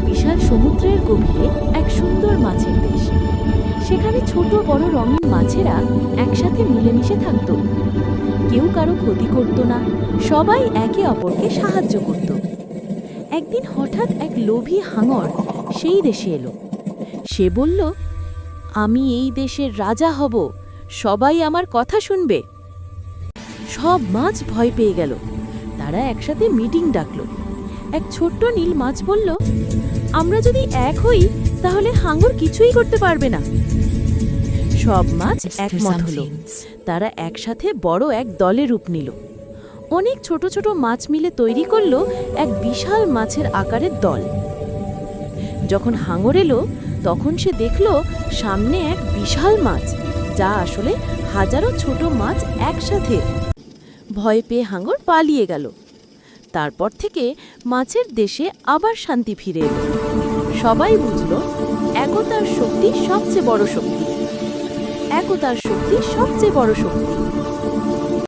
বিশাল সমুদ্রের গভীরে এক সুন্দর মাছের দেশ। সেখানে ছোট বড় রঙিন মাছেরা একসাথে মিলেমিশে থাকত। কেউ কারো ক্ষতি করত না, সবাই একে অপরকে সাহায্য করত। একদিন হঠাৎ এক লোভী হাঙর সেই দেশে এলো। সে বলল, আমি এই দেশের রাজা হব, সবাই আমার কথা শুনবে। সব মাছ ভয় পেয়ে গেল। তারা একসাথে মিটিং ডাকলো। এক ছোট্ট নীল মাছ বলল, আমরা যদি এক হই তাহলে হাঙর কিছুই করতে পারবে না। সব মাছ একমত হলো। তারা একসাথে বড় এক দলে রূপ নিল। অনেক ছোট ছোট মাছ মিলে তৈরি করলো এক বিশাল মাছের আকারের দল। যখন হাঙর এলো তখন সে দেখল সামনে এক বিশাল মাছ, যা আসলে হাজারো ছোট মাছ একসাথে। ভয় পেয়ে হাঙর পালিয়ে গেল। তারপর থেকে মাছের দেশে আবার শান্তি ফিরে এলো। সবাই বুঝল, একতার শক্তি সবচেয়ে বড় শক্তি। একতার শক্তি সবচেয়ে বড় শক্তি।